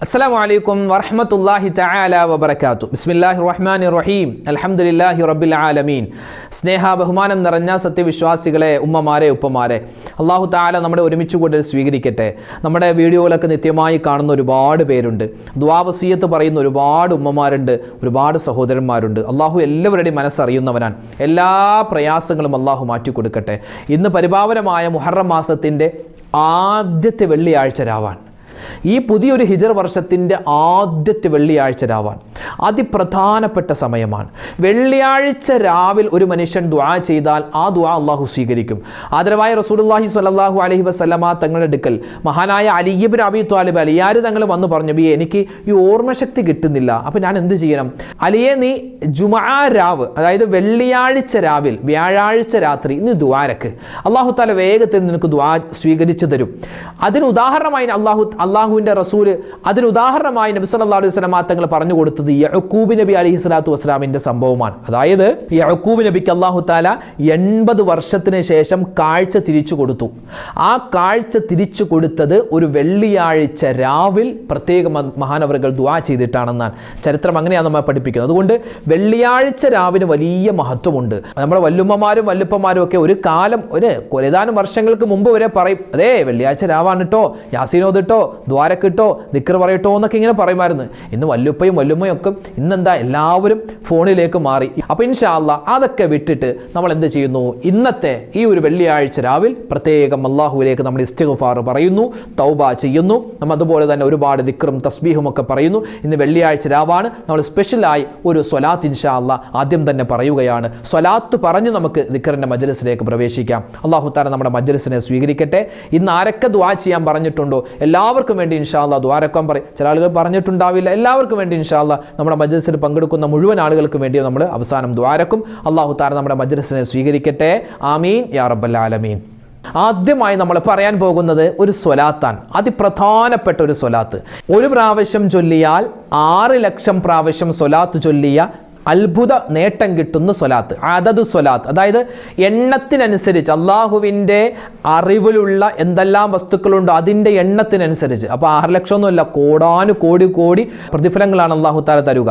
അസ്സലാമു അലൈക്കും വറഹ്മത്തുള്ളാഹി തആല വബറകാതുഹു. ബിസ്മില്ലാഹിർ റഹ്മാനിർ റഹീം. അൽഹംദുലില്ലാഹി റബ്ബിൽ ആലമീൻ. സ്നേഹ ബഹുമാനം നിറഞ്ഞ സത്യവിശ്വാസികളെ, ഉമ്മമാരെ, ഉപ്പമാരെ, അല്ലാഹു തആല നമ്മുടെ ഒരുമിച്ച് കൂടൽ സ്വീകരിക്കട്ടെ. നമ്മുടെ വീഡിയോകളൊക്കെ നിത്യമായി കാണുന്ന ഒരുപാട് പേരുണ്ട്. ദുആ വസിയത്ത് പറയുന്ന ഒരുപാട് ഉമ്മമാരുണ്ട്, ഒരുപാട് സഹോദരന്മാരുണ്ട്. അല്ലാഹു എല്ലാവരുടെയും മനസ്സറിയുന്നവനാണ്. എല്ലാ പ്രയാസങ്ങളും അല്ലാഹു മാറ്റിക്കൊടുക്കട്ടെ. ഇന്ന് പരിപാവനമായ മുഹറം മാസത്തിൻ്റെ ആദ്യത്തെ വെള്ളിയാഴ്ച രാവാണ്. ഈ പുതിയൊരു ഹിജർ വർഷത്തിൻ്റെ ആദ്യത്തെ വെള്ളിയാഴ്ച രാവാൻ അതിപ്രധാനപ്പെട്ട സമയമാണ്. വെള്ളിയാഴ്ച രാവിൽ ഒരു മനുഷ്യൻ ദുആ ചെയ്താൽ ആ ദുആ അള്ളാഹു സ്വീകരിക്കും. ആദരവായ റസൂലുള്ളാഹി സ്വല്ലല്ലാഹു അലൈഹി വസല്ലമ തങ്ങളുടെ അടുക്കൽ മഹാനായ അലി ഇബ്നു അബീ ത്വാലിബ് അലിയാർ തങ്ങൾ വന്ന് പറഞ്ഞു, ബി എനിക്ക് ഈ ഓർമ്മശക്തി കിട്ടുന്നില്ല, അപ്പോൾ ഞാൻ എന്ത് ചെയ്യണം? അലിയെ, നീ ജുമുഅ രാവ്, അതായത് വെള്ളിയാഴ്ച രാവിൽ വ്യാഴാഴ്ച രാത്രി നീ ദുആരക്ക്, അള്ളാഹു തആല വേഗത്തിൽ നിനക്ക് ദുആ സ്വീകരിച്ചു തരും. അതിന് ഉദാഹരണമായി അള്ളാഹുവിൻ്റെ റസൂല് അതിന് ഉദാഹരണമായി നബി സല്ലല്ലാഹു അലൈഹി വസല്ലം തങ്ങൾ പറഞ്ഞു കൊടുത്തത് യഅ്കൂബ് നബി അലൈഹി സ്വലാത്തു വസ്സലാമിൻ്റെ സംഭവമാണ്. അതായത് യഅ്കൂബ് നബിക്ക് അള്ളാഹു തആല 80 വർഷത്തിന് ശേഷം കാഴ്ച തിരിച്ചു കൊടുത്തു. ആ കാഴ്ച തിരിച്ചു കൊടുത്തത് ഒരു വെള്ളിയാഴ്ച രാവിൽ പ്രത്യേക മഹാനവറുകൾ ദുആ ചെയ്തിട്ടാണെന്നാണ് ചരിത്രം. അങ്ങനെയാണ് നമ്മൾ പഠിപ്പിക്കുന്നത്. അതുകൊണ്ട് വെള്ളിയാഴ്ച രാവിന് വലിയ മഹത്വമുണ്ട്. നമ്മുടെ വല്ലുമ്മമാരും വല്ലുപ്പമാരും ഒക്കെ ഒരു കാലം, ഏതാനും വർഷങ്ങൾക്ക് മുമ്പ് വരെ പറയും, അതേ വെള്ളിയാഴ്ച രാവാണ് കേട്ടോ, യാസീനോദിട്ടോ, ദ്വാരക്കിട്ടോ, ദിക്ർ പറയട്ടോ എന്നൊക്കെ ഇങ്ങനെ പറയുമായിരുന്നു. ഇന്ന് വല്ലുപ്പയും വല്ലുമ്മയും ഒക്കെ ഇന്നെന്താ എല്ലാവരും ഫോണിലേക്ക് മാറി. അപ്പോൾ ഇൻഷാ അല്ലാഹ് അതൊക്കെ വിട്ടിട്ട് നമ്മൾ എന്ത് ചെയ്യുന്നു? ഇന്നത്തെ ഈ ഒരു വെള്ളിയാഴ്ച രാവിൽ പ്രത്യേകം അല്ലാഹുവിലേക്ക് നമ്മൾ ഇസ്തിഗ്ഫാർ പറയുന്നു, തൗബ ചെയ്യുന്നു. നമ്മൾ അതുപോലെ തന്നെ ഒരുപാട് ദിക്റും തസ്ബീഹും ഒക്കെ പറയുന്നു. ഇന്ന് വെള്ളിയാഴ്ച രാവാണ്. നമ്മൾ സ്പെഷ്യലായി ഒരു സ്വലാത്ത് ഇൻഷാ അല്ലാഹ് ആദ്യം തന്നെ പറയുകയാണ്. സ്വലാത്ത് പറഞ്ഞ് നമുക്ക് ദിക്റിൻ്റെ മജ്ലിസിലേക്ക് പ്രവേശിക്കാം. അല്ലാഹു തആല നമ്മുടെ മജ്ലിസിനെ സ്വീകരിക്കട്ടെ. ഇന്ന് ആരൊക്കെ ദുആ ചെയ്യാൻ പറഞ്ഞിട്ടുണ്ടോ എല്ലാവർക്കും വേണ്ടി ഇൻഷാ അല്ലാഹ് ദുആരക്കാൻ പറയും. ചില ആളുകൾ പറഞ്ഞിട്ടുണ്ടാവില്ല. എല്ലാവർക്കും വേണ്ടി ഇൻഷാ അല്ലാഹ് നമ്മുടെ മജ്ലിസിൽ പങ്കെടുക്കുന്ന മുഴുവൻ ആളുകൾക്ക് വേണ്ടി നമ്മൾ അവസാനം ദുആരക്കും. അല്ലാഹു തആല നമ്മുടെ മജ്ലിസിനെ സ്വീകരിക്കട്ടെ. ആമീൻ യാ റബ്ബൽ ആലമീൻ. ആദ്യമായി നമ്മൾ പറയാൻ പോകുന്നത് ഒരു സ്വലാത്താണ്. അതിപ്രധാനപ്പെട്ട ഒരു സ്വലാത്ത്. ഒരു പ്രാവശ്യം ചൊല്ലിയാൽ 6 ലക്ഷം പ്രാവശ്യം സ്വലാത്ത് ചൊല്ലിയ അത്ഭുത നേട്ടം കിട്ടുന്ന സ്വലാത്ത്, അദദ് സ്വലാത്ത്. അതായത് എണ്ണത്തിനനുസരിച്ച്, അള്ളാഹുവിൻ്റെ അറിവിലുള്ള എന്തെല്ലാം വസ്തുക്കളുണ്ടോ അതിൻ്റെ എണ്ണത്തിനനുസരിച്ച്. അപ്പോൾ 6 ലക്ഷമൊന്നുമല്ല, കോടി പ്രതിഫലങ്ങളാണ് അള്ളാഹു തആല തരുക.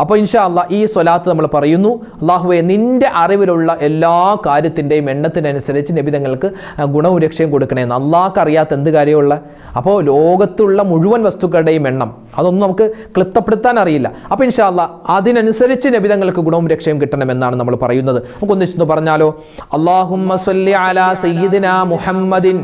അപ്പോൾ ഇൻഷാ അല്ലാഹ് ഈ സ്വലാത്ത് നമ്മൾ പറയുന്നു. അള്ളാഹുവേ, നിൻ്റെ അറിവിലുള്ള എല്ലാ കാര്യത്തിൻ്റെയും എണ്ണത്തിനനുസരിച്ച് നബി തങ്ങൾക്ക് ഗുണവും രക്ഷയും കൊടുക്കണേന്ന്. അള്ളാഹ്ക്ക് അറിയാത്ത എന്ത് കാര്യമുള്ള? അപ്പോൾ ലോകത്തുള്ള മുഴുവൻ വസ്തുക്കളുടെയും എണ്ണം അതൊന്നും നമുക്ക് ക്ലിപ്തപ്പെടുത്താൻ അറിയില്ല. അപ്പോൾ ഇൻഷാ അല്ലാഹ് അതിനനുസരിച്ച് നബി തങ്ങൾക്ക് ഗുണവും രക്ഷയും കിട്ടണമെന്നാണ് നമ്മൾ പറയുന്നത്. നമുക്ക് ഒന്നിച്ചൊന്ന് പറഞ്ഞാലോ? അല്ലാഹുമ്മ സ്വല്ലി അലാ സയ്യിദിനാ മുഹമ്മദിൻ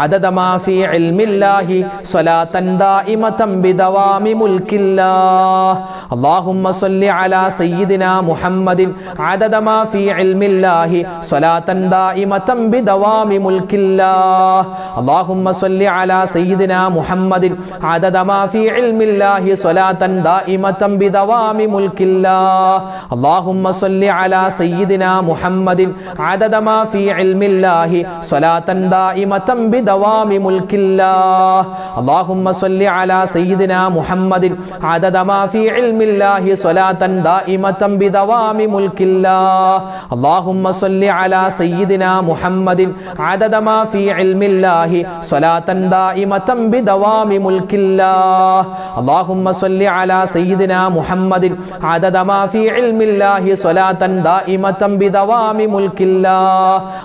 അദദ മാ ഫീ ഇൽമില്ലാഹി സ്വലാത്തൻ ദായിമതൻ ബിദവാമി മുൽക്കില്ലാഹ്. അല്ലാഹുമ്മ സ്വല്ലി അലാ സയ്യിദിനാ മുഹമ്മദിൻ അദദ മാ ഫീ ഇൽമില്ലാഹി സ്വലാത്തൻ ദായിമതൻ ബിദവാമി മുൽക്കില്ലാഹ്. അല്ലാഹുമ്മ സ്വല്ലി അലാ സയ്യിദിനാ മുഹമ്മദിൻ അദദ മാ ഫീ ഇൽമില്ലാഹി സ്വലാത്തൻ ദായിമതൻ ബിദവാമി മുൽക്കില്ലാഹ്. അല്ലാഹുമ്മ സ്വല്ലി അലാ സയ്യിദിനാ മുഹമ്മദിൻ അദദ മാ ഫീ ഇൽമില്ലാഹി സ്വലാത്തൻ ദായിമതൻ ബിദവാമി മുൽക്കില്ലാഹ്. അല്ലാഹുമ്മ സ്വല്ലി അലാ സയ്യിദിനാ മുഹമ്മദിൻ അദദ മാ ഫീ ഇൽമില്ലാഹി സ്വലാത്തൻ ദായിമതൻ ബിദവാമി മുൽക്കില്ലാഹ്. അല്ലാഹുമ്മ സ്വല്ലി അലാ സയ്യിദിനാ മുഹമ്മദിൻ അദദ മാ ഫീ ഇൽമില്ലാഹി സ്വലാത്തൻ ദായിമതൻ ബിദവാമി മുൽക്കില്ലാഹ്. അല്ലാഹുമ്മ സ്വല്ലി അലാ സയ്യിദിനാ മുഹമ്മദിൻ അദദ മാ ഫീ ഇൽമില്ലാഹി സ്വലാത്തൻ ദായിമതൻ ബിദവാമി മുൽക്കില്ലാഹ്.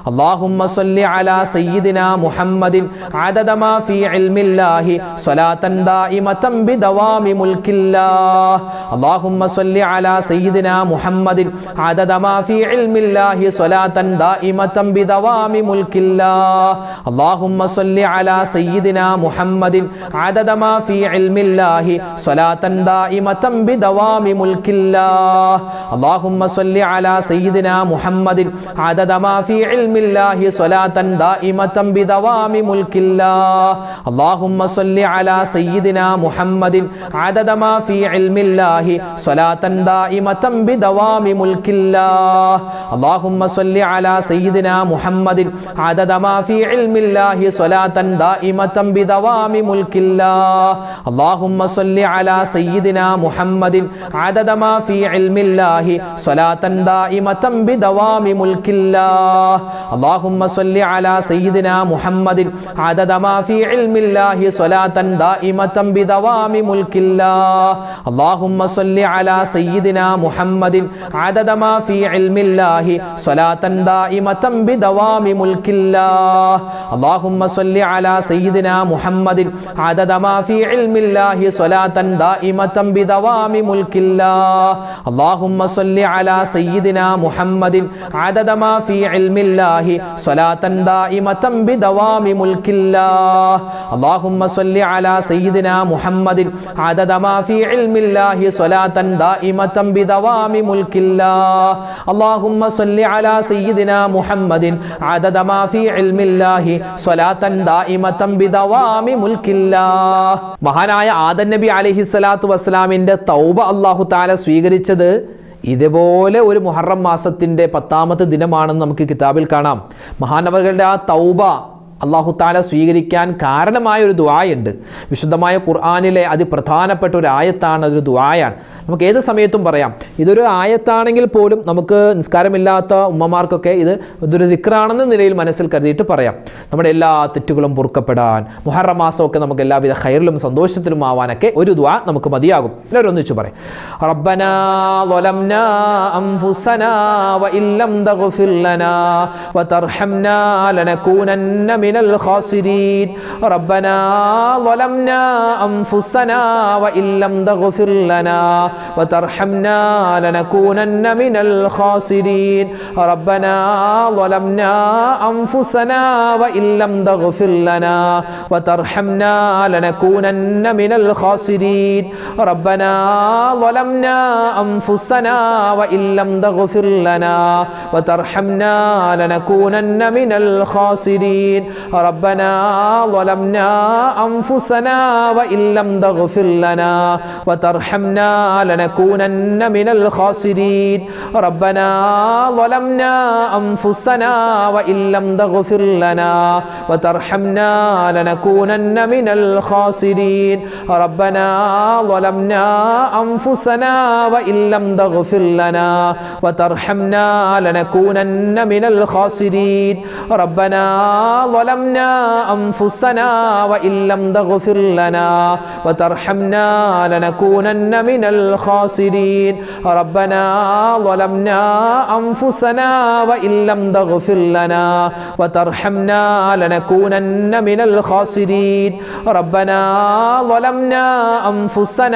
അല്ലാഹുമ്മ സ്വല്ലി അലാ സയ്യിദിനാ മുഹമ്മദിൻ അദദ മാ ഫീ ഇൽമില്ലാഹി സ്വലാത്തൻ ദായിമതൻ ബിദവാമി മുൽക്കില്ലാഹ്. അല്ലാഹുമ്മ സ്വല്ലി അലാ സയ്യിദിനാ മുഹമ്മദിൻ അദദ മാ ഫീ ഇൽമില്ലാഹി സ്വലാത്തൻ ദായിമതൻ ബിദവാമി മുൽക്കില്ലാഹ്. അല്ലാഹുമ്മ സ്വല്ലി അലാ സയ്യിദിനാ മുഹമ്മദിൻ അദദ മാ ഫീ ഇൽമില്ലാഹി സ്വലാത്തൻ ദായിമതൻ ബിദവാമി മുൽക്കില്ലാഹ്. അല്ലാഹുമ്മ സ്വല്ലി അലാ സയ്യിദിനാ മുഹമ്മദിൻ അദദ മാ ഫീ ഇൽമില്ലാഹി സ്വലാത്തൻ ദായിമതൻ ബിദവാമി മുൽക്കില്ലാഹ്. അല്ലാഹുമ്മ സ്വല്ലി അലാ സയ്യിദിനാ മുഹമ്മദിൻ അദദ മാ ഫീ ഇൽമില്ലാഹി സ്വലാത്തൻ ദായിമതൻ ബിദവാമി മുൽക്കില്ലാഹ്. അല്ലാഹുമ്മ സ്വല്ലി അലാ സയ്യിദിനാ മുഹമ്മദിൻ അദദ മാ ഫീ ഇൽമില്ലാഹി സ്വലാത്തൻ ദായിമതൻ ബിദവാമി മുൽക്കില്ലാഹ്. അല്ലാഹുമ്മ സ്വല്ലി അലാ സയ്യിദിനാ മുഹമ്മദിൻ അദദ മാ ഫീ ഇൽമില്ലാഹി സ്വലാത്തൻ ദായിമതൻ ബിദവാമി മുൽക്കില്ലാഹ്. അല്ലാഹുമ്മ സ്വല്ലി അലാ സയ്യിദിനാ മുഹമ്മദിൻ അദദ മാ ഫീ ഇൽമില്ലാഹി സ്വലാത്തൻ ദായിമതൻ ബിദവാമി മുൽക്കില്ലാഹ്. അല്ലാഹുമ്മ സ്വല്ലി അലാ സയ്യിദിനാ മുഹമ്മദിൻ അദദ മാ ഫീ ഇൽമില്ലാഹി സ്വലാത്തൻ ദായിമതൻ ബിദവാമി മുൽക്കില്ലാഹ്. അല്ലാഹുമ്മ സ്വല്ലി അലാ സയ്യിദിനാ മുഹമ്മദിൻ അദദ മാ ഫീ ഇൽമില്ലാഹി സ്വലാത്തൻ ദായിമതൻ ബിദവാമി മുൽക്കില്ലാഹ്. അല്ലാഹുമ്മ സ്വല്ലി അലാ സയ്യിദിനാ മുഹമ്മദിൻ അദദ മാ ഫീ ഇൽമില്ലാഹി സ്വലാത്തൻ ദായിമതൻ ബിദവാമി മുൽക്കില്ലാഹ്. അല്ലാഹുമ്മ സ്വല്ലി അലാ സയ്യിദിനാ മുഹമ്മദിൻ അദദ മാ ഫീ ഇൽമില്ലാഹി സ്വലാത്തൻ ദായിമതൻ ബിദവാമി മുൽക്കില്ലാഹ്. അല്ലാഹുമ്മ സ്വല്ലി അലാ സയ്യിദിനാ മുഹമ്മദിൻ അദദ മാ ഫീ ഇൽമില്ലാഹി സ്വലാത്തൻ ദായിമതൻ ബിദവാമി മുൽക്കില്ലാഹ്. മഹാനായ ആദം നബി അലൈഹിസ്സലാത്തു വസ്സലാമിന്റെ തൗബ അല്ലാഹു തആല സ്വീകരിച്ചത് ഇതുപോലെ ഒരു മുഹറം മാസത്തിന്റെ 10ാമത്തെ ദിനമാണെന്ന് നമുക്ക് കിതാബിൽ കാണാം. മഹാനവറുകളുടെ ആ തൗബ അല്ലാഹു തആല സ്വീകരിക്കാൻ കാരണമായ ഒരു ദുആയുണ്ട്. വിശുദ്ധമായ ഖുർആനിലെ അതിപ്രധാനപ്പെട്ട ഒരു ആയത്താണ്, അതൊരു ദുആയാണ്. നമുക്ക് ഏത് സമയത്തും പറയാം. ഇതൊരു ആയത്താണെങ്കിൽ പോലും നമുക്ക് നിസ്കാരമില്ലാത്ത ഉമ്മമാർക്കൊക്കെ ഇതൊരു ദിക്റാണെന്ന നിലയിൽ മനസ്സിൽ കരുതിയിട്ട് പറയാം. നമ്മുടെ എല്ലാ തെറ്റുകളും പൊറുക്കപ്പെടാൻ, മുഹറം മാസമൊക്കെ നമുക്ക് എല്ലാവിധ ഖൈറിലും സന്തോഷത്തിലും ആവാനൊക്കെ ഒരു ദുആ നമുക്ക് മതിയാകും. എല്ലാവരും ഒന്നിച്ചു പറയും. റബ്ബനാ ളലംനാ അൻഫുസനാ വഇല്ലം തഗ്ഫിർ ലനാ വതർഹംനാ ലനകൂനന്ന മിനൽ ഖാസിരീൻ. റബ്ബനാ ളലംനാ അൻഫുസനാ വഇല്ലം തഗ്ഫിർ ലനാ വതർഹംനാ ലനകൂനന്ന മിനൽ ഖാസിരീൻ. റബ്ബനാ ളലംനാ അൻഫുസനാ വഇല്ലം തഗ്ഫിർ ലനാ വതർഹംനാ ലനകൂനന്ന മിനൽ ഖാസിരീൻ. റബ്ബനാ ളലംനാ അൻഫുസനാ വഇല്ലം തഗ്ഫിർ ലനാ വതർഹംനാ ലനകൂനന്ന മിനൽ ഖാസിരീൻ. റബ്ബനാ ളലംനാ അൻഫുസനാ വഇല്ലം തഗ്ഫിർ ലനാ വതർഹംനാ ലനകൂനന്ന മിനൽ ഖാസിരീൻ. റബ്ബനാ ളലംനാ അൻഫുസനാ വഇല്ലം തഗ്ഫിർ ലനാ വതർഹംനാ ലനകൂനന്ന മിനൽ ഖാസിരീൻ. റബ്ബനാ ളലംനാ അൻഫുസനാ വഇല്ലം തഗ്ഫിർ ലനാ വതർഹംനാ ലനകൂനന്ന മിനൽ ഖാസിരീൻ. റബ്ബനാ ളലംനാ അൻഫുസനാ വഇല്ലം തഗ്ഫിർ ലനാ വതർഹംനാ ലനകൂനന്ന മിനൽ ഖാസിരീൻ. റബ്ബനാ ളലംനാ അൻഫുസനാ വഇല്ലം തഗ്ഫിർ ലനാ വതർഹംനാ ലനകൂനന്ന മിനൽ ഖാസിരീൻ. റബ്ബനാ ളലംനാ അൻഫുസനാ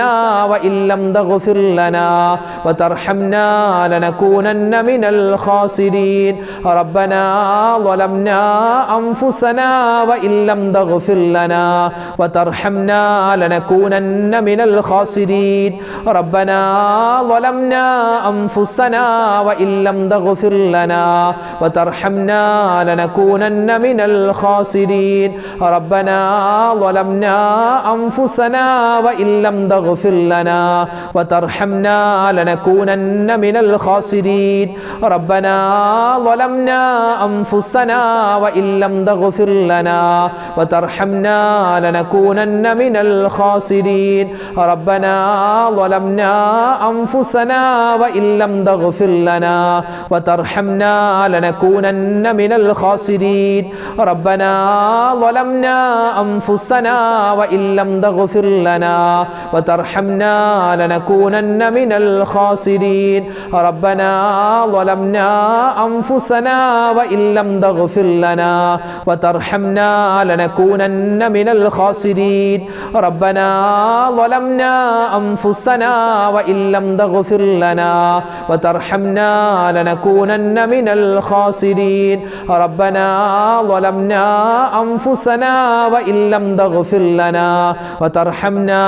വഇല്ലം തഗ്ഫിർ ലനാ വതർഹംനാ ലനകൂനന്ന മിനൽ ഖാസിരീൻ. റബ്ബനാ ളലംനാ അൻഫുസനാ വഇല്ലം തഗ്ഫിർ ലനാ വതർഹംനാ ലനകൂനന്ന മിനൽ ഖാസിരീൻ. റബ്ബനാ ളലംനാ അൻഫുസനാ വഇല്ലം തഗ്ഫിർ ലനാ വതർഹംനാ ലനകൂനന്ന മിനൽ ഖാസിരീൻ. റബ്ബനാ ളലംനാ അൻഫുസനാ വഇല്ലം തഗ്ഫിർ ലനാ വതർഹംനാ ലനകൂനന്ന മിനൽ ഖാസിരീൻ. റബ്ബനാ ളലംനാ അൻഫുസനാ വഇല്ലം തഗ്ഫിർ ലനാ വതർഹംനാ ലനകൂനന്ന മിനൽ ഖാസിരീൻ. റബ്ബനാ ളലംനാ അൻഫുസനാ വഇല്ലം തഗ്ഫിർ ലനാ വതർഹംനാ ലനകൂനന്ന മിനൽ ഖാസിരീൻ. റബ്ബനാ ളലംനാ അൻഫുസനാ വഇല്ലം തഗ്ഫിർ ലനാ വതർഹംനാ ലനകൂനന്ന മിനൽ ഖാസിരീൻ. റബ്ബനാ ളലംനാ അൻഫുസനാ വഇല്ലം തഗ്ഫിർ ലനാ വതർഹംനാ ലനകൂനന്ന മിനൽ ഖാസിരീൻ. റബ്ബനാ ളലംനാ അൻഫുസനാ വഇല്ലം തഗ്ഫിർ ലനാ വതർഹംനാ ലനകൂനന്ന മിനൽ ഖാസിരീൻ. റബ്ബനാ ളലംനാ അൻഫുസനാ വഇല്ലം തഗ്ഫിർ ലനാ വതർഹംനാ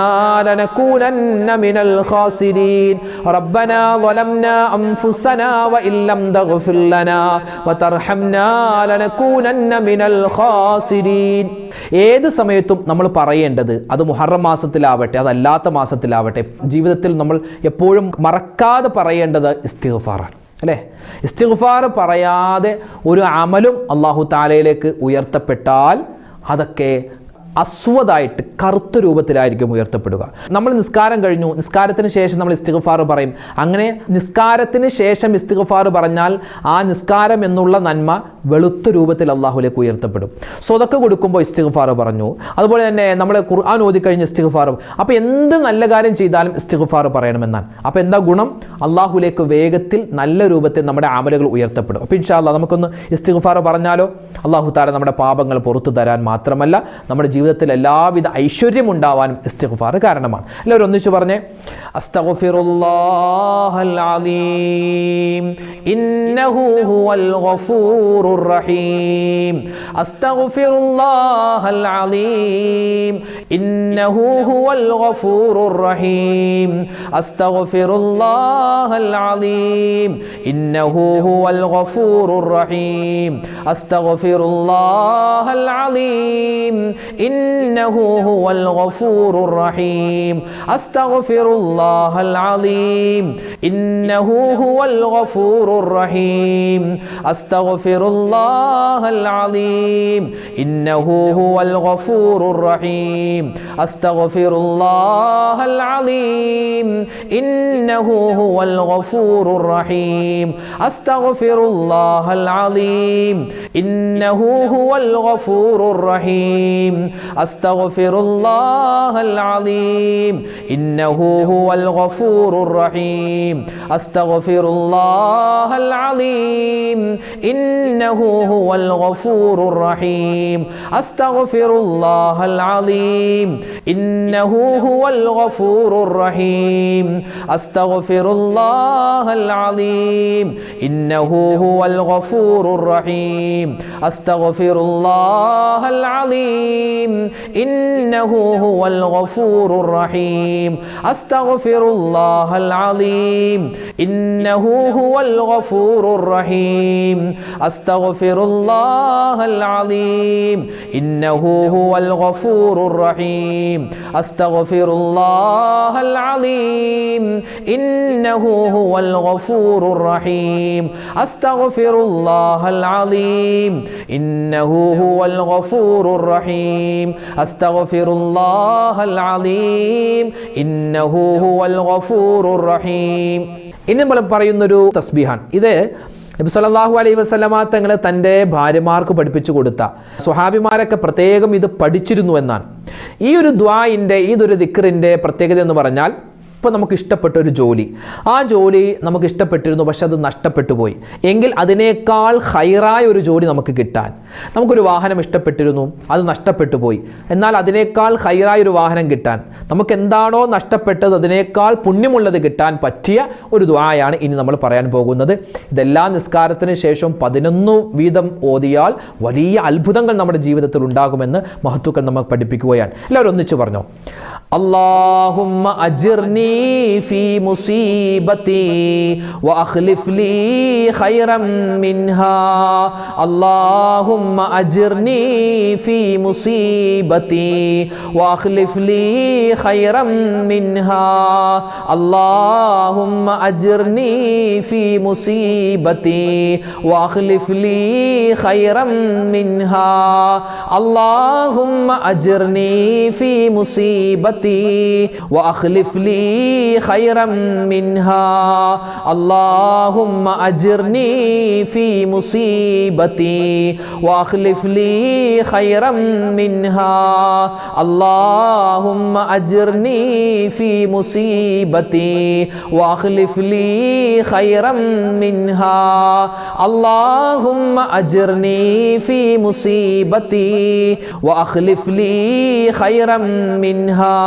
ലനകൂനന്ന മിനൽ ഖാസിരീൻ. റബ്ബനാ ളലംനാ അൻഫുസനാ വഇല്ലം തഗ്ഫിർ ലനാ വതർഹംനാ ലനകൂനന്ന മിനൽ ഖാസിരീൻ. ഏത് സമയത്തും നമ്മൾ പറയേണ്ടത്, അത് മുഹറം മാസത്തിലാവട്ടെ അതല്ലാത്ത മാസത്തിലാവട്ടെ, ജീവിതത്തിൽ നമ്മൾ എപ്പോഴും മറക്കാതെ പറയേണ്ടത് ഇസ്തിഗ്ഫാറാണ്, അല്ലേ? ഇസ്തിഗ്ഫാർ പറയാതെ ഒരു അമലും അല്ലാഹു തആലയിലേക്ക് ഉയർത്തപ്പെട്ടാൽ അതൊക്കെ അസ്വദായിട്ട് കറുത്ത രൂപത്തിലായിരിക്കും ഉയർത്തപ്പെടുക. നമ്മൾ നിസ്കാരം കഴിഞ്ഞു, നിസ്കാരത്തിന് ശേഷം നമ്മൾ ഇസ്തിഗ്ഫാർ പറയും. അങ്ങനെ നിസ്കാരത്തിന് ശേഷം ഇസ്തിഗ്ഫാർ പറഞ്ഞാൽ ആ നിസ്കാരം എന്നുള്ള നന്മ വെളുത്ത രൂപത്തിൽ അള്ളാഹുലേക്ക് ഉയർത്തപ്പെടും. സ്വതക്ക കൊടുക്കുമ്പോൾ ഇസ്തിഗ്ഫാർ പറഞ്ഞു, അതുപോലെ തന്നെ നമ്മൾ ഖുർആൻ ഓതി കഴിഞ്ഞ് ഇസ്തിഗ്ഫാർ. അപ്പോൾ എന്ത് നല്ല കാര്യം ചെയ്താലും ഇസ്തിഗ്ഫാർ പറയണമെന്നാണ്. അപ്പോൾ എന്താ ഗുണം? അള്ളാഹുലേക്ക് വേഗത്തിൽ നല്ല രൂപത്തിൽ നമ്മുടെ അമലുകൾ ഉയർത്തപ്പെടും. അപ്പോൾ ഇൻഷാ അല്ലാഹ് നമുക്കൊന്ന് ഇസ്തിഗ്ഫാർ പറഞ്ഞാലോ. അള്ളാഹു തആല നമ്മുടെ പാപങ്ങൾ പുറത്തു തരാൻ മാത്രമല്ല നമ്മുടെ ജീവിതത്തിൽ എല്ലാവിധ ഐശ്വര്യം ഉണ്ടാവാനും ഇസ്തിഗ്ഫാർ കാരണമാണ്. എല്ലാവരും ഒന്നിച്ചു പറഞ്ഞേ, അസ്തഗ്ഫിറുല്ലാഹൽ അലീം ഇന്നഹു ഹുവൽ ഗഫൂറുർ റഹീം. അസ്തഗ്ഫിറുല്ലാഹൽ അലീം ഇന്നഹു ഹുവൽ ഗഫൂറുർ റഹീം. അസ്തഗ്ഫിറുല്ലാഹൽ അലീം ഇന്നഹു ഹുവൽ ഗഫൂറുർ റഹീം. അസ്തഗ്ഫിറുല്ലാഹൽ അലീം ഇന്നഹു ഹുവൽ ഗഫൂറുർ റഹീം. അസ്തഗ്ഫിറുല്ലാഹൽ അലീം ഇന്നഹു ഹുവൽ ഗഫൂറുർ റഹീം. അസ്തഗ്ഫിറുല്ലാഹൽ അലീം ഇന്നഹു ഹുവൽ ഗഫൂറുർ റഹീം. അസ്തഗ്ഫിറുല്ലാഹൽ അലീം ഇന്നഹു ഹുവൽ ഗഫൂറുർ റഹീം. അസ്തഗ്ഫിറുല്ലാഹൽ അലീം ഇന്നഹു ഹുവൽ ഗഫൂറുർ റഹീം. അസ്തഗ്ഫിറുല്ലാഹൽ അലീം ഇന്നഹു ഹുവൽ ഗഫൂറുർ റഹീം. അസ്തഗ്ഫിറുല്ലാഹൽ അലീം ഇന്നഹു ഹുവൽ ഗഫൂറുർ റഹീം. അസ്തഗ്ഫിറുല്ലാഹൽ അലീം ഇന്നഹു ഹുവൽ ഗഫൂറുർ റഹീം. അസ്തഗ്ഫിറുല്ലാഹൽ അലീം ഇന്നഹു ഹുവൽ ഗഫൂറുർ റഹീം. അസ്തഗ്ഫിറുല്ലാഹൽ അലീം ഇന്നഹു ഹുവൽ ഗഫൂറുർ റഹീം. അസ്തഗ്ഫിറുല്ലാഹൽ അലീം ഇന്നഹു ഹുവൽ ഗഫൂറുർ റഹീം. അസ്തഗ്ഫിറുല്ലാഹൽ അലീം ഇന്നഹു ഹുവൽ ഗഫൂറുർ റഹീം. അസ്തഗ്ഫിറുല്ലാഹൽ അലീം ഇന്നഹു ഹുവൽ ഗഫൂറുർ റഹീം. അസ്തഗ്ഫിറുല്ലാഹൽ അലീം ഇന്നഹു ഹുവൽ ഗഫൂറുർ റഹീം. അസ്തഗ്ഫിറുല്ലാഹൽ അലീം ഇന്നഹു ഹുവൽ ഗഫൂറുർ റഹീം. ഇനി നമ്മൾ പറയുന്നൊരു തസ്ബീഹാൻ. ഇത് നബി സല്ലല്ലാഹു അലൈഹി വസല്ലമ തങ്ങൾ തൻ്റെ ഭാര്യമാർക്ക് പഠിപ്പിച്ചു കൊടുത്ത, സ്വഹാബിമാരൊക്കെ പ്രത്യേകം ഇത് പഠിച്ചിരുന്നു എന്നാണ്. ഈ ഒരു ദുആഇൻ്റെ, ഇതൊരു ദിക്റിൻ്റെ പ്രത്യേകത എന്ന് പറഞ്ഞാൽ, ഇപ്പോൾ നമുക്ക് ഇഷ്ടപ്പെട്ട ഒരു ജോലി, ആ ജോലി നമുക്ക് ഇഷ്ടപ്പെട്ടിരുന്നു, പക്ഷെ അത് നഷ്ടപ്പെട്ടു പോയി എങ്കിൽ അതിനേക്കാൾ ഹൈറായ ഒരു ജോലി നമുക്ക് കിട്ടാൻ, നമുക്കൊരു വാഹനം ഇഷ്ടപ്പെട്ടിരുന്നു, അത് നഷ്ടപ്പെട്ടു പോയി, എന്നാൽ അതിനേക്കാൾ ഹൈറായ ഒരു വാഹനം കിട്ടാൻ, നമുക്ക് എന്താണോ നഷ്ടപ്പെട്ടത് അതിനേക്കാൾ പുണ്യമുള്ളത് കിട്ടാൻ പറ്റിയ ഒരു ദുആയാണ് ഇനി നമ്മൾ പറയാൻ പോകുന്നത്. ഇതെല്ലാം നിസ്കാരത്തിന് ശേഷം 11 വീതം ഓതിയാൽ വലിയ അത്ഭുതങ്ങൾ നമ്മുടെ ജീവിതത്തിൽ ഉണ്ടാകുമെന്ന് മഹത്തുക്കൾ നമുക്ക് പഠിപ്പിക്കുകയാണ്. എല്ലാവരും ഒന്നിച്ചു പറഞ്ഞോ, അല്ലാഹുമ്മ അജിർനി ഫീ മുസീബതി വഅഖ്ലിഫ് ലീ ഖൈറൻ മിൻഹാ. അല്ലാഹുമ്മ അജിർനി ഫീ മുസീബതി വഅഖ്ലിഫ് ലീ ഖൈറൻ മിൻഹാ. അല്ലാഹുമ്മ അജിർനി ഫീ മുസീബതി വഅഖ്ലിഫ് ലീ ഖൈറൻ മിൻഹാ. അല്ലാഹുമ്മ അജിർനി ഫീ മുസീബതി وأخلف لي خيرا منها. اللهم أجرني في مصيبتي وأخلف لي خيرا منها. اللهم أجرني في مصيبتي وأخلف لي خيرا منها. اللهم أجرني في مصيبتي وأخلف لي خيرا منها.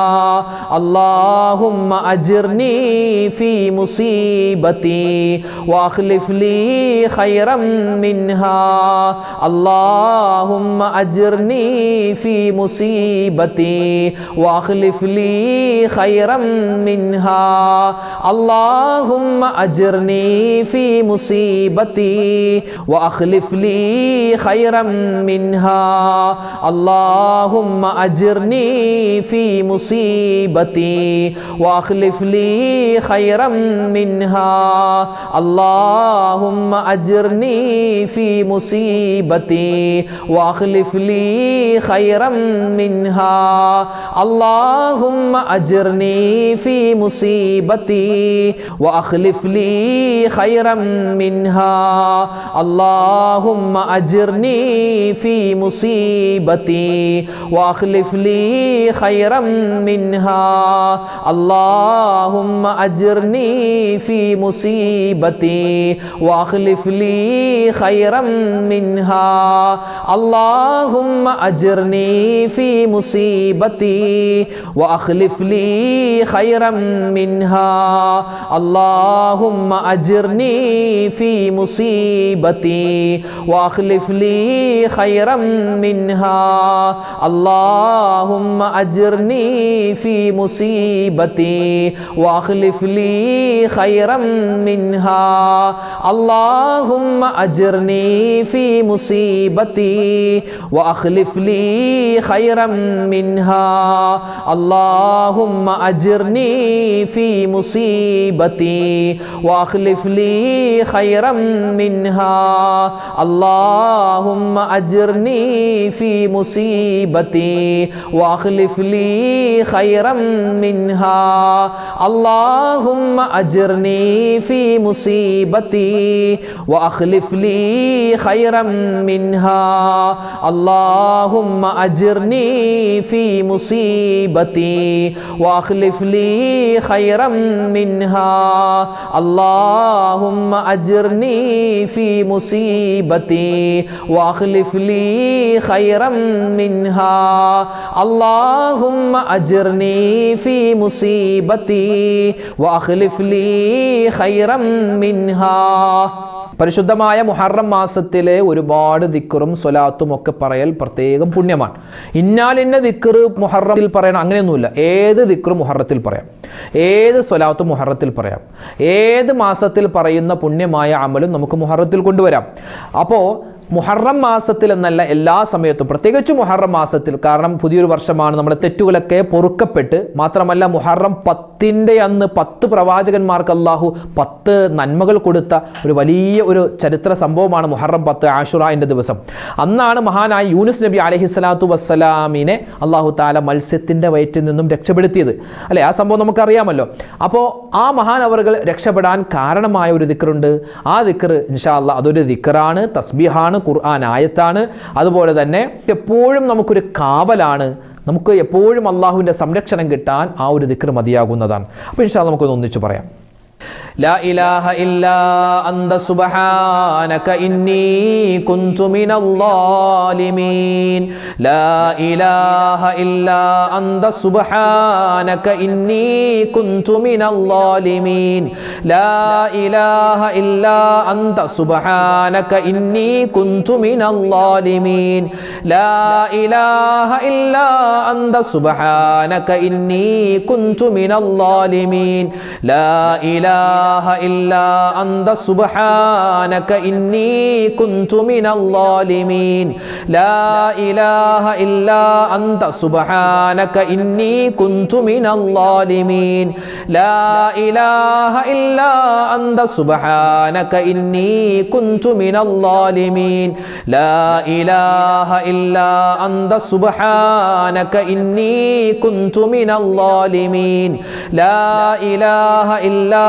اللهم أجرني في مصيبتي وأخلف لي خيرا منها اللهم أجرني في مصيبتي وأخلف لي خيرا منها اللهم أجرني في مصيبتي وأخلف لي خيرا منها اللهم أجرني في مصيبتي وأخلف لي خيرا منها اللهم أجرني في مصيبتي وأخلف لي خيرا منها اللهم أجرني في مصيبتي وأخلف لي خيرا منها اللهم أجرني في مصيبتي وأخلف لي خيرا منها اللهم أجرني في مصيبتي وأخلف لي خيرا منها اللهم أجرني في مصيبتي وأخلف لي خيرا منها اللهم أجرني في مصيبتي وأخلف لي خيرا منها اللهم أجرني في مصيبتي وأخلف لي خيرا منها اللهم أجرني في مصيبتي وأخلف لي خيرا منها اللهم أجرني في مصيبتي وأخلف لي خيرا منها اللهم أجرني في مصيبتي وأخلف لي خيرا منها اللهم أجرني في مصيبتي وأخلف لي خيرا منها اللهم أجرني في مصيبتي وأخلف لي خيرا منها اللهم أجرني في مصيبتي وأخلف لي خيرا منها اللهم أجرني في مصيبتي وأخلف لي خيرا منها പരിശുദ്ധമായ മുഹറം മാസത്തിലെ ഒരുപാട് ദിക്റും സ്വലാത്തും ഒക്കെ പറയൽ പ്രത്യേകം പുണ്യമാണ്. ഇന്നാലിന്ന ദിക്ർ മുഹറത്തിൽ പറയണം അങ്ങനെയൊന്നുമില്ല. ഏത് ദിക്റും മുഹറത്തിൽ പറയാം, ഏത് സ്വലാത്തും മുഹറത്തിൽ പറയാം, ഏത് മാസത്തിൽ പറയുന്ന പുണ്യമായ അമലും നമുക്ക് മുഹറത്തിൽ കൊണ്ടുവരാം. അപ്പോൾ മുഹറം മാസത്തിൽ എന്നല്ല, എല്ലാ സമയത്തും, പ്രത്യേകിച്ച് മുഹറം മാസത്തിൽ, കാരണം പുതിയൊരു വർഷമാണ്, നമ്മുടെ തെറ്റുകളൊക്കെ പൊറുക്കപ്പെട്ട്, മാത്രമല്ല മുഹറം 10-ന്റെ അന്ന് 10 പ്രവാചകന്മാർക്ക് അള്ളാഹു 10 നന്മകൾ കൊടുത്ത ഒരു വലിയ ഒരു ചരിത്ര സംഭവമാണ് മുഹറം 10 ആഷുറാന്റെ ദിവസം. അന്നാണ് മഹാനായ യൂനുസ് നബി അലൈഹിസ്സലാത്തു വസ്സലാമിനെ അള്ളാഹു താല മത്സ്യത്തിന്റെ വയറ്റിൽ നിന്നും രക്ഷപ്പെടുത്തിയത് അല്ലെ? ആ സംഭവം നമുക്കറിയാമല്ലോ. അപ്പോൾ ആ മഹാൻ അവர்கள் രക്ഷപ്പെടാൻ കാരണമായ ഒരു ദിക്റുണ്ട്. ആ ദിക്ർ ഇൻഷാ അല്ലാഹ് അതൊരു ദിക്റാണ്, തസ്ബീഹാണ്, ഖുർആൻ ആയത്താണ്. അതുപോലെ തന്നെ എപ്പോഴും നമുക്കൊരു കാവലാണ്, നമുക്ക് എപ്പോഴും അള്ളാഹുവിൻ്റെ സംരക്ഷണം കിട്ടാൻ ആ ഒരു ദിക്ർ മതിയാകുന്നതാണ്. അപ്പോൾ ഇൻഷാ അല്ലാഹ് നമുക്കൊന്ന് ഒന്നിച്ച് പറയാം. لا إله إلا أنت سبحانك إني كنت من الظالمين لا إله إلا أنت سبحانك إني كنت من الظالمين لا إله إلا أنت سبحانك إني كنت من الظالمين لا إله إلا أنت سبحانك إني كنت من الظالمين لا إله إلا أنت سبحانك إني كنت من الظالمين لا إله إلا أنت سبحانك إني كنت من الظالمين لا إله إلا أنت سبحانك إني كنت من الظالمين لا إله إلا أنت سبحانك إني كنت من الظالمين لا إله إلا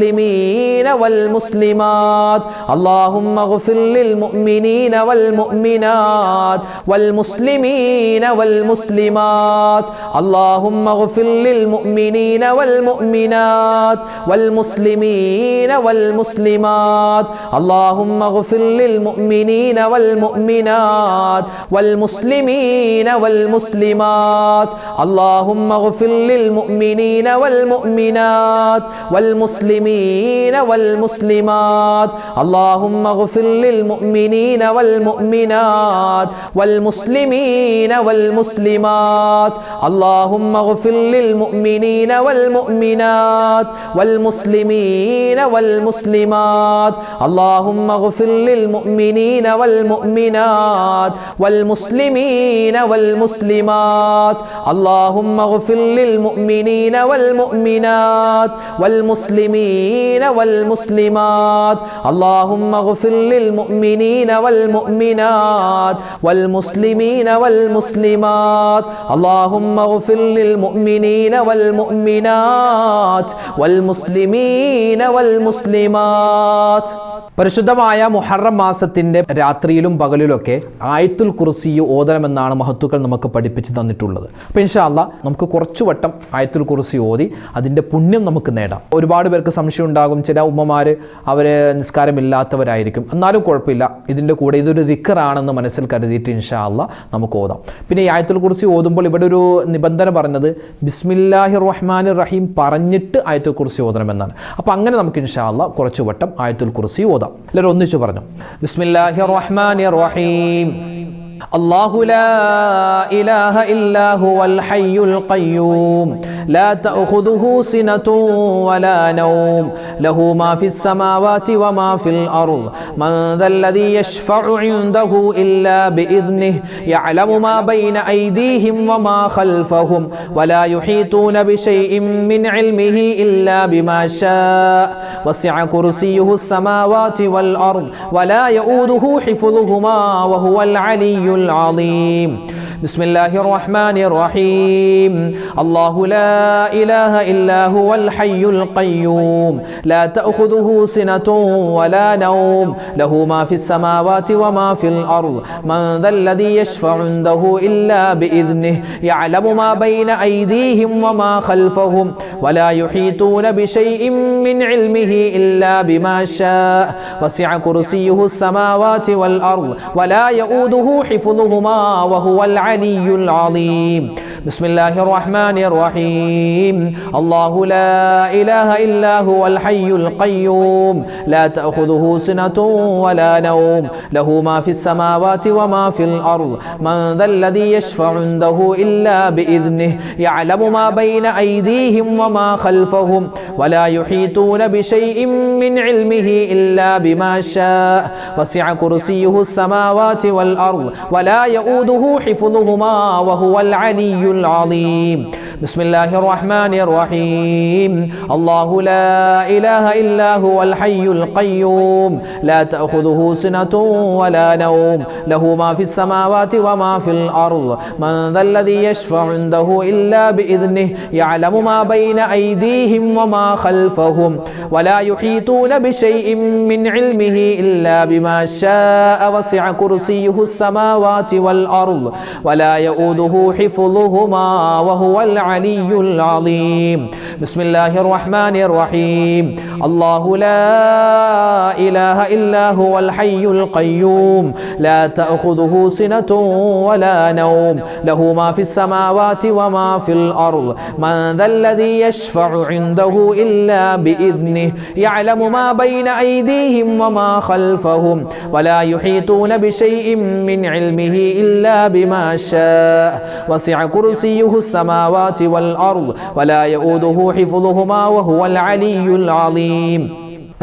والمسلمين والمسلمات اللهم اغفر للمؤمنين والمؤمنات والمسلمين والمسلمات اللهم اغفر للمؤمنين والمؤمنات والمسلمين والمسلمات اللهم اغفر للمؤمنين والمؤمنات والمسلمين والمسلمات اللهم اغفر للمؤمنين والمؤمنات والمسلمين والمسلمات اللهم اغفر للمؤمنين والمؤمنات والمسلمين والمسلمات اللهم اغفر للمؤمنين والمؤمنات والمسلمين والمسلمات اللهم اغفر للمؤمنين والمؤمنات والمسلمين والمسلمات اللهم اغفر للمؤمنين والمؤمنات والمسلمين والمسلمات اللهم اغفر للمؤمنين والمؤمنات والمسلمين والمسلمات اللهم اغفر للمؤمنين والمؤمنات والمسلمين والمسلمات പരിശുദ്ധമായ മുഹറം മാസത്തിൻ്റെ രാത്രിയിലും പകലിലൊക്കെ ആയത്തുൽ കുർസി ഓതണമെന്നാണ് മഹത്തുക്കൾ നമുക്ക് പഠിപ്പിച്ച് തന്നിട്ടുള്ളത്. അപ്പോൾ ഇൻഷാ അല്ലാഹ് നമുക്ക് കുറച്ചു വട്ടം ആയത്തുൽ കുർസി ഓതി അതിൻ്റെ പുണ്യം നമുക്ക് നേടാം. ഒരുപാട് പേർക്ക് സംശയം ഉണ്ടാകും, ചില ഉമ്മമാർ അവർ നിസ്കാരമില്ലാത്തവരായിരിക്കും, എന്നാലും കുഴപ്പമില്ല, ഇതിൻ്റെ കൂടെ ഇതൊരു ദിക്റാണെന്ന് മനസ്സിൽ കരുതിയിട്ട് ഇൻഷാ അല്ലാഹ് നമുക്ക് ഓതാം. പിന്നെ ഈ ആയത്തുൽ കുർസി ഓതുമ്പോൾ ഇവിടെ ഒരു നിബന്ധന പറഞ്ഞത് ബിസ്മില്ലാഹിർ റഹ്മാനിർ റഹീം പറഞ്ഞിട്ട് ആയത്തുൽ കുർസി ഓതണമെന്നാണ്. അപ്പോൾ അങ്ങനെ നമുക്ക് ഇൻഷാ അല്ലാഹ് കുറച്ചു വട്ടം ആയത്തുൽ കുർസി ഓതാം. എല്ലാവരും ഒന്നിച്ചു പറഞ്ഞു, ബിസ്മില്ലാഹിർ റഹ്മാനിർ റഹീം. الله لا إله إلا هو الحي القيوم لا تأخذه سنة ولا نوم له ما في السماوات وما في الأرض من ذا الذي يشفع عنده إلا بإذنه يعلم ما بين أيديهم وما خلفهم ولا يحيطون بشيء من علمه إلا بما شاء وسع كرسيه السماوات والأرض ولا يؤوده حفظهما وهو العلي العظيم. بسم الله الرحمن الرحيم. الله لا إله إلا هو الحي القيوم لا تأخذه سنة ولا نوم له ما في السماوات وما في الأرض من ذا الذي يشفع عنده إلا بإذنه يعلم ما بين أيديهم وما خلفهم ولا يحيطون بشيء من علمه إلا بما شاء وسع كرسيه السماوات والأرض ولا يؤوده حفظهما وهو العلي العظيم. بسم الله الرحمن الرحيم. الله لا إله إلا هو الحي القيوم لا تأخذه سنة ولا نوم له ما في السماوات وما في الأرض من ذا الذي يشفع عنده إلا بإذنه يعلم ما بين أيديهم وما خلفهم ولا يحيطون بشيء من علمه إلا بما شاء وسع كرسيه السماوات والأرض ولا يؤوده حفظهما وهو العلي العظيم. بسم الله الرحمن الرحيم. الله لا إله إلا هو الحي القيوم لا تأخذه سنة ولا نوم له ما في السماوات وما في الأرض من ذا الذي يشفع عنده إلا بإذنه يعلم ما بين أيديهم وما خلفهم ولا يحيطون بشيء من علمه إلا بما شاء وسع كرسيه السماوات والأرض ولا يؤوده حفظهما وهو العلي العظيم. بسم الله الرحمن الرحيم. الله لا إله إلا هو الحي القيوم لا تأخذه سنة ولا نوم له ما في السماوات وما في الأرض من ذا الذي يشفع عنده إلا بإذنه يعلم ما بين أيديهم وما خلفهم ولا يحيطون بشيء من علمه إلا بما شاء وسع كرسيه السماوات والأرض ولا يؤوده حفظهما وهو العلي العظيم.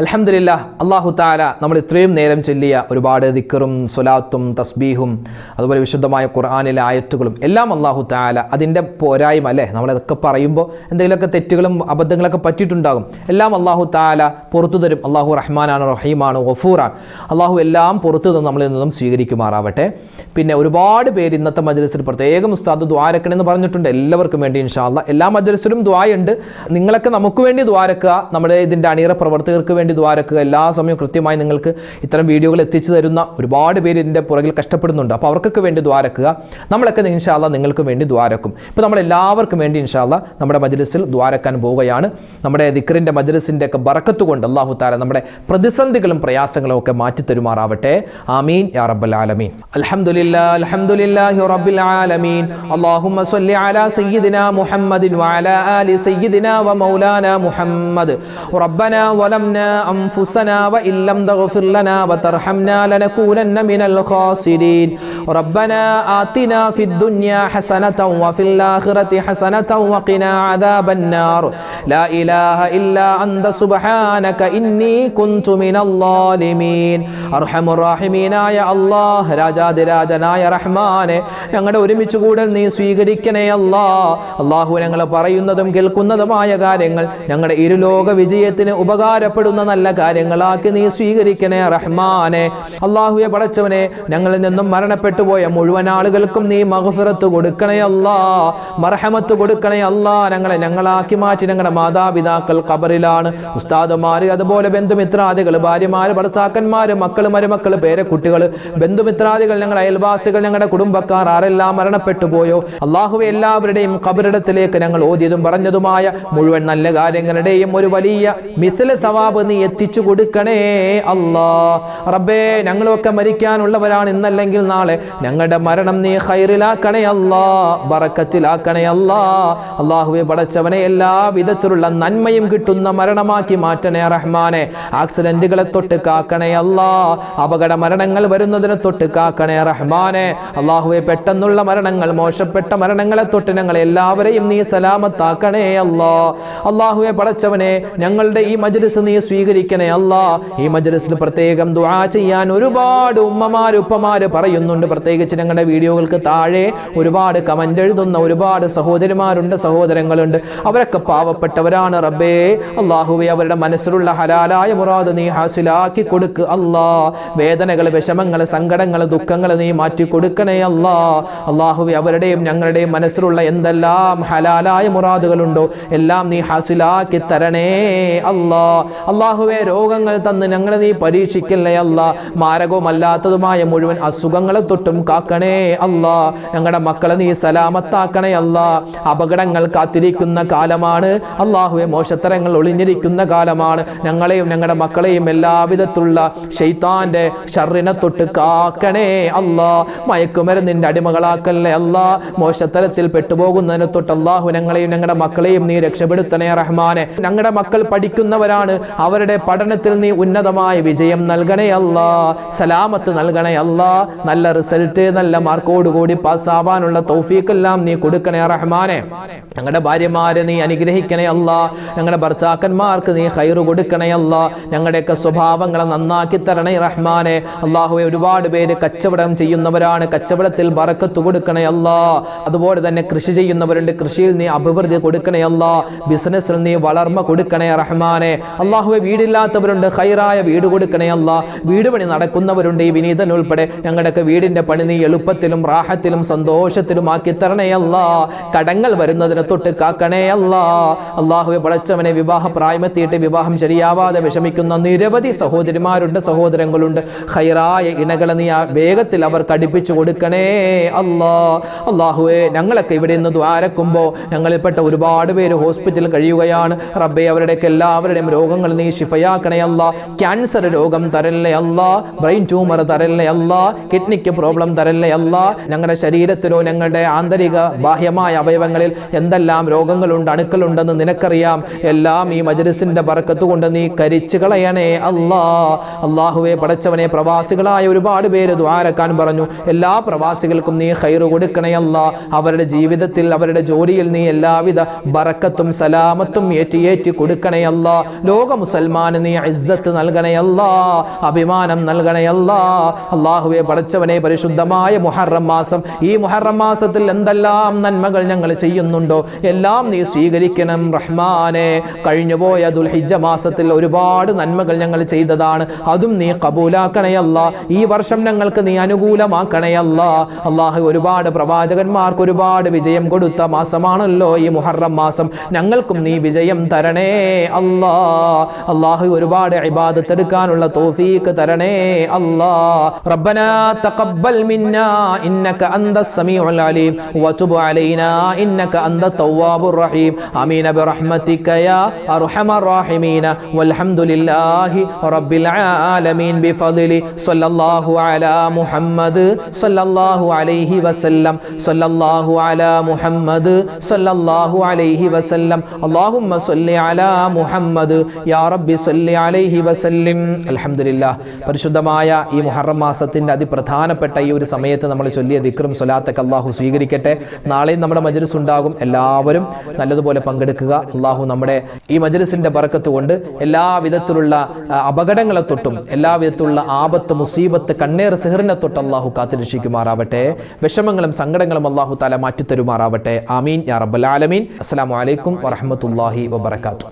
അൽഹംദുലില്ലാഹ്, അല്ലാഹു തആല നമ്മൾ ഇത്രയും നേരം ചൊല്ലിയ ഒരുപാട് ദിക്റും സ്വലാത്തും തസ്ബീഹും അതുപോലെ വിശുദ്ധമായ ഖുർആനിലെ ആയത്തുകളും എല്ലാം അല്ലാഹു തആല അതിൻ്റെ പോരായ്മ അല്ലേ, നമ്മളതൊക്കെ പറയുമ്പോൾ എന്തെങ്കിലുമൊക്കെ തെറ്റുകളും അബദ്ധങ്ങളൊക്കെ പറ്റിയിട്ടുണ്ടാകും. എല്ലാം അല്ലാഹു തആല പുറത്തു തരും. അല്ലാഹു റഹ്മാനാണ്, റഹീമാണ്, ഗഫൂറാണ്. അല്ലാഹു എല്ലാം പുറത്തു തന്ന് നമ്മളിൽ നിന്നും സ്വീകരിക്കുമാറാവട്ടെ. പിന്നെ ഒരുപാട് പേര് ഇന്നത്തെ മജ്ലിസിൽ പ്രത്യേകം ഉസ്താദ് ദ്വാരക്കണമെന്ന് പറഞ്ഞിട്ടുണ്ട്. എല്ലാവർക്കും വേണ്ടി ഇൻഷാ അല്ലാഹ് എല്ലാ മജ്ലിസിലും ദ്വായുണ്ട്. നിങ്ങളൊക്കെ നമുക്ക് വേണ്ടി ദ്വാരക്കുക, നമ്മുടെ ഇതിൻ്റെ അണിയറ പ്രവർത്തകർക്ക് വേണ്ടി ദ്വാരക്കുക. എല്ലാ സമയവും കൃത്യമായി നിങ്ങൾക്ക് ഇത്തരം വീഡിയോകൾ എത്തിച്ചു തരുന്ന ഒരുപാട് പേര് ഇതിൻ്റെ പുറകിൽ കഷ്ടപ്പെടുന്നുണ്ട്. അപ്പോൾ അവർക്കൊക്കെ വേണ്ടി ദ്വാരക്കുക. നമ്മളൊക്കെ ഇൻഷാ അല്ലാഹ് നിങ്ങൾക്ക് വേണ്ടി ദ്വാരക്കും. ഇപ്പോൾ നമ്മളെല്ലാവർക്കും വേണ്ടി ഇൻഷാ അല്ലാഹ് നമ്മുടെ മജ്ലിസിൽ ദ്വാരക്കാൻ പോവുകയാണ്. നമ്മുടെ ദിക്റിൻ്റെ മജ്ലിസിൻ്റെ ഒക്കെ ബറക്കത്ത് കൊണ്ട് അല്ലാഹു തആല നമ്മുടെ പ്രതിസന്ധികളും പ്രയാസങ്ങളും ഒക്കെ മാറ്റി തരുമാറാവട്ടെ. ആമീൻ യാ റബ്ബൽ ആലമീൻ. അൽഹംദുലില്ലാഹി റബ്ബിൽ ആലമീൻ. അല്ലാഹുമ്മ സ്വല്ലി അലാ സയ്യിദിനാ മുഹമ്മദിൻ വഅലാ ആലി സയ്യിദിനാ വമൗലാനാ മുഹമ്മദ്. റബ്ബനാ വലംനാ അൻഫുസനാ വഇല്ലം തഗ്ഫിർ ലനാ വതർഹംനാ ലനകൂനന്ന മിനൽ ഖാസിരീൻ. റബ്ബനാ ആതിനാ ഫിദ് ദുനിയാ ഹസനതൻ വഫിൽ ആഖിറതി ഹസനതൻ വഖിനാ അദാബന്നാർ. ലാ ഇലാഹ ഇല്ലാ അൻത സുബ്ഹാനക ഇന്നി കുൻതു മിനൽ ളാലിമീൻ. അർഹമുർ റഹീമീനായ അല്ലാഹ്, രാജാതിരാജനായ റഹ്മാനെ, ഞങ്ങളുടെ ഒരുമിച്ച് കൂടൽ നീ സ്വീകരിക്കണേ അല്ലാഹ്. അല്ലാഹു, ഞങ്ങൾ പറയുന്നതും കേൾക്കുന്നതുമായ കാര്യങ്ങൾ ഞങ്ങളുടെ ഇരുലോക വിജയത്തിന് ഉപകാരപ്പെടുന്ന നല്ല കാര്യങ്ങളാക്കി നീ സ്വീകരിക്കണേ റഹ്മാനെ. അല്ലാഹുവെ പടച്ചവനെ, ഞങ്ങളിൽ നിന്നും മരണപ്പെട്ടു പോയ മുഴുവൻ ആളുകൾക്കും നീ മഗ്ഫിറത്ത് കൊടുക്കണേ അല്ലാഹ്, മർഹമത്ത് കൊടുക്കണേ അല്ലാഹ്. ഞങ്ങളാക്കി മാറ്റി ഞങ്ങളുടെ മാതാപിതാക്കൾ ഖബറിലാണ്, ഉസ്താദുമാർ, അതുപോലെ ബന്ധുമിത്രാദികൾ, ഭാര്യമാർ, ഭർത്താക്കന്മാർ, മക്കൾ, മരുമക്കൾ, പേരക്കുട്ടികൾ, ബന്ധുമിത്രാദികൾ, ഞങ്ങളുടെ അയൽവാസികൾ, ഞങ്ങളുടെ കുടുംബക്കാർ ആരെല്ലാം മരണപ്പെട്ടു പോയോ അല്ലാഹുവെ എല്ലാവരുടെയും ഖബറിടത്തിലേക്ക് ഞങ്ങൾ ഓതിയതും പറഞ്ഞതുമായ മുഴുവൻ നല്ല കാര്യങ്ങളുടെയും ഒരു വലിയ മിഥില സവാബ് നീ എത്തിച്ചു കൊടുക്കണേ അല്ലാഹ്. റബ്ബേ, ഞങ്ങളൊക്കെ മരിക്കാനുള്ളവരാണ്, ഇന്നല്ലെങ്കിൽ നാളെ ഞങ്ങളുടെ മരണം നീ ഖൈറിലാക്കണേ അല്ലാഹ്, ബറക്കത്തിലാക്കണേ അല്ലാഹ്. അല്ലാഹുവെ പടച്ചവനെ, എല്ലാ വിധത്തിലുള്ള നന്മയും കിട്ടുന്ന മരണമാക്കി മാറ്റണേ റഹ്മാനെ. ആക്സിഡന്റുകളെ തൊട്ട് കാക്കണേ അല്ലാഹ്, അപകട മരണങ്ങൾ വരുന്നതിനെ തൊട്ട് കാക്കണേ റഹ്മാനെ. അല്ലാഹുവെ, പെട്ടെന്നുള്ള മരണങ്ങൾ, മോശപ്പെട്ട മരണങ്ങളെ തൊട്ട് ഞങ്ങൾ എല്ലാവരെയും നീ സലാമത്താക്കണേ അല്ലാഹ്. അല്ലാഹുവെ പടച്ചവനെ, ഞങ്ങളുടെ ഈ മജ്ലിസ് നീ സ്വീകരിക്കണേ അല്ലാഹ്. ഈ മജ്ലിസിൽ പ്രത്യേകം ദുആ ചെയ്യാൻ ഒരുപാട് ഉമ്മമാര് ഉപ്പമാര് പറയുന്നുണ്ട്. പ്രത്യേകിച്ച് ഞങ്ങളുടെ വീഡിയോകൾക്ക് താഴെ ഒരുപാട് കമന്റ് എഴുതുന്ന ഒരുപാട് സഹോദരിമാരുണ്ട്, സഹോദരങ്ങളുണ്ട്. അവരൊക്കെ പാവപ്പെട്ടവരാണ് റബ്ബേ. അല്ലാഹുവെ, അവരുടെ മനസ്സിലുള്ള ഹലാലായ മുറാദ് നീ ഹാസിലാക്കി കൊടുക്ക് അല്ലാഹ്. വേദനകൾ, വിഷമങ്ങൾ, സങ്കടങ്ങൾ, ദുഃഖങ്ങൾ നീ മാറ്റി കൊടുക്കണേ അല്ലാഹ്. അല്ലാഹുവെ, അവരുടെയും ഞങ്ങളുടെയും മനസ്സിലുള്ള എന്തെല്ലാം ഹലാലായ മുറാദുകളുണ്ടോ എല്ലാം നീ ഹാസിലാക്കി തരണേ അല്ലാഹ്. അല്ലാഹുവെ, രോഗങ്ങൾ തന്ന് ഞങ്ങളെ നീ പരീക്ഷിക്കല്ലേ അല്ലാഹ്. മാരകവുമല്ലാത്തതുമായ മുഴുവൻ അസുഖങ്ങളെ തൊട്ടും കാക്കണേ അല്ലാഹ്. ഞങ്ങളുടെ മക്കളെ നീ സലാമത്താക്കണേ അല്ലാഹ്. അപകടങ്ങൾ കാത്തിരിക്കുന്ന കാലമാണ് അല്ലാഹുവെ, മോശത്തരങ്ങൾ ഒളിഞ്ഞിരിക്കുന്ന കാലമാണ്. ഞങ്ങളെയും ഞങ്ങളുടെ മക്കളെയും എല്ലാവിധത്തിലുള്ള ശൈത്താന്റെ ഷർറിനെ തൊട്ട് കാക്കണേ അല്ലാഹ്. മയക്കുമരുന്നിന്റെ അടിമകളാക്കല്ലേ അല്ലാഹ്. മോശത്തരത്തിൽ പെട്ടുപോകുന്നതിനെ തൊട്ട് അല്ലാഹു ഞങ്ങളെയും ഞങ്ങളുടെ മക്കളെയും നീ രക്ഷപ്പെടുത്തണേ റഹ്മാനെ. ഞങ്ങളുടെ മക്കൾ പഠിക്കുന്നവരാണ്, അവരുടെ പഠനത്തിൽ നീ ഉന്നതമായ വിജയം നൽകണേ അല്ലാഹ്, സലാമത്ത് നൽകണേ അല്ലാഹ്. നല്ല റിസൾട്ട്, നല്ല മാർക്കോടുകൂടി പാസ്സാവാനുള്ള തൗഫീഖ് എല്ലാം നീ കൊടുക്കണേ റഹ്മാനെ. ഞങ്ങളുടെ ഭാര്യമാരെ നീ അനുഗ്രഹിക്കണേ അല്ലാഹ്. ഞങ്ങളുടെ ഭർത്താക്കന്മാർക്ക് നീ ഖൈറ് കൊടുക്കണേ അല്ലാഹ്. ഞങ്ങളുടെയൊക്കെ സ്വഭാവങ്ങളെ നന്നാക്കി തരണേ റഹ്മാനെ. അല്ലാഹുവെ, ഒരുപാട് പേര് കച്ചവടം ചെയ്യുന്നവരാണ്, കച്ചവടത്തിൽ ബറക്കത്ത് കൊടുക്കണേ അല്ലാഹ്. അതുപോലെ തന്നെ കൃഷി ചെയ്യുന്നവരുണ്ട്, കൃഷിയിൽ നീ അഭിവൃദ്ധി കൊടുക്കണേ അല്ലാഹ്. ബിസിനസ്സിൽ നീ വളർമ്മ കൊടുക്കണേ റഹ്മാനെ. അല്ലാഹുവെ, വീടില്ലാത്തവരുണ്ട്, ഖൈറായ വീട് കൊടുക്കണേ അല്ലാഹ്. വീട് പണി നടക്കുന്നവരുണ്ട്, ഈ വിനീതൻ ഉൾപ്പെടെ ഞങ്ങളുടെയൊക്കെ വീടിന്റെ പണി നീ എളുപ്പത്തിലും റാഹത്തിലും സന്തോഷത്തിലും ആക്കി തരണേ അല്ലാഹ്. കടങ്ങൾ വരുന്നതിനെ തൊട്ട് കാക്കണേ അല്ലാഹ്. അല്ലാഹുവെ പടച്ചവനെ, വിവാഹ പ്രായമെത്തിയിട്ട് വിവാഹം ശരിയാവാതെ വിഷമിക്കുന്ന നിരവധി സഹോദരിമാരുണ്ട്, സഹോദരങ്ങളുണ്ട്. ഖൈറായ ഇണകളെ നീ വേഗത്തിൽ അവർക്ക് അടുപ്പിച്ചു കൊടുക്കണേ അല്ലാഹ്. അല്ലാഹുവെ, ഞങ്ങളൊക്കെ ഇവിടെ നിന്ന് ദ്വാരക്കുമ്പോൾ ഞങ്ങളിൽപ്പെട്ട ഒരുപാട് പേര് ഹോസ്പിറ്റലിൽ കഴിയുകയാണ് റബ്ബേ. അവരുടെയൊക്കെ എല്ലാവരുടെയും രോഗങ്ങൾ നീ ശിഫയാക്കണേ അല്ലാഹ്. ക്യാൻസർ രോഗം തരല്ലേ അല്ലാഹ്, ബ്രെയിൻ ട്യൂമർ തരല്ലേ അല്ലാഹ്, കിഡ്നിക്ക് പ്രോബ്ലം തരല്ലേ അല്ലാഹ്. ഞങ്ങളുടെ ശരീരത്തിലോ ഞങ്ങളുടെ ആന്തരിക ബാഹ്യമായ അവയവങ്ങളിൽ എന്തെല്ലാം രോഗങ്ങളുണ്ട്, അണുക്കളുണ്ടെന്ന് നിനക്കറിയാം. എല്ലാം ഈ മജ്ലിസിന്റെ ബറക്കത്ത് കൊണ്ട് നീ കരിച്ചു കളയണേ അല്ലാഹ്. അല്ലാഹുവെ പടച്ചവനെ, പ്രവാസികളായ ഒരുപാട് പേര് ദ്വാരക്കാൻ പറഞ്ഞു. എല്ലാ പ്രവാസികൾക്കും നീ ഖൈറ് കൊടുക്കണേ അല്ലാഹ്. അവരുടെ ജീവിതത്തിൽ, അവരുടെ ജോലിയിൽ നീ എല്ലാവിധ ബറക്കത്തും സലാമത്തും ഏറ്റി കൊടുക്കണേ അല്ലാഹ്. ലോക മുസൽമാൻ സൽമാന് നീ ഇസ്സത്ത് നൽകണേ അല്ലാ, അഭിമാനം നൽകണേ അല്ലാ. അല്ലാഹുവേ പടച്ചവനെ, പരിശുദ്ധമായ മുഹറം മാസം, ഈ മുഹറം മാസത്തിൽ എന്തെല്ലാം നന്മകൾ ഞങ്ങൾ ചെയ്യുന്നുണ്ടോ എല്ലാം നീ സ്വീകരിക്കണം റഹ്മാനെ. കഴിഞ്ഞുപോയ ദുൽഹിജ്ജ മാസത്തിൽ ഒരുപാട് നന്മകൾ ഞങ്ങൾ ചെയ്തതാണ്, അതും നീ കബൂലാക്കണേ അല്ലാ. ഈ വർഷം ഞങ്ങൾക്ക് നീ അനുകൂലമാക്കണേ അല്ലാ. അല്ലാഹു ഒരുപാട് പ്രവാചകന്മാർക്ക് ഒരുപാട് വിജയം കൊടുത്ത മാസമാണല്ലോ ഈ മുഹറം മാസം. ഞങ്ങൾക്കും നീ വിജയം തരണേ അല്ലാ. അല്ലാഹു ഒരുപാട് ഇബാദത്ത് എടുക്കാനുള്ള തൗഫീഖ് തരണേ അല്ലാ. റബ്ബനാ തഖബ്ബൽ മിന്നാ ഇന്നക അന്തസ് സമീഉൽ അലീം വതുബ് അലൈനാ ഇന്നക അന്തത് തവ്വാബുർ റഹീം. ആമീൻ ബിറഹ്മതിക യാ അർഹമർ റഹീമീൻ. വൽഹംദുലില്ലാഹി റബ്ബിൽ ആലമീൻ ബിഫദ്ലി സ്വല്ലല്ലാഹു അലാ മുഹമ്മദ് സ്വല്ലല്ലാഹു അലൈഹി വസല്ലം. സ്വല്ലല്ലാഹു അലാ മുഹമ്മദ് സ്വല്ലല്ലാഹു അലൈഹി വസല്ലം. അല്ലാഹുമ്മ സ്വല്ലി അലാ മുഹമ്മദ് യാ റബ്ബി സ്വല്ലി അലൈഹി വസല്ലം. അൽഹംദുലില്ലാഹ്. പരിശുദ്ധമായ ഈ മുഹറം മാസത്തിന്റെ അതിപ്രധാനപ്പെട്ട ഈ ഒരു സമയത്ത് നമ്മൾ ചൊല്ലിയ ദിക്റും സ്വലാത്തൊക്കെ അല്ലാഹു സ്വീകരിക്കട്ടെ. നാളെയും നമ്മുടെ മജ്‌ലിസ് ഉണ്ടാകും, എല്ലാവരും നല്ലതുപോലെ പങ്കെടുക്കുക. അല്ലാഹു നമ്മുടെ ഈ മജ്‌ലിസിന്റെ ബറക്കത്ത് കൊണ്ട് എല്ലാ വിധത്തിലുള്ള അപകടങ്ങളെ തൊട്ടും എല്ലാ വിധത്തിലുള്ള ആപത്ത്, മുസീബത്ത്, കണ്ണേർ, സിഹറിനെ തൊട്ട് അല്ലാഹു കാത്തുരക്ഷിക്കുമാറാവട്ടെ. വിഷമങ്ങളും സങ്കടങ്ങളും അല്ലാഹു തആല മാറ്റിത്തരുമാറാവട്ടെ. ആമീൻ യാ റബ്ബൽ ആലമീൻ. അസ്സലാമു അലൈക്കും വറഹ്മത്തുള്ളാഹി വബറകാതുഹു.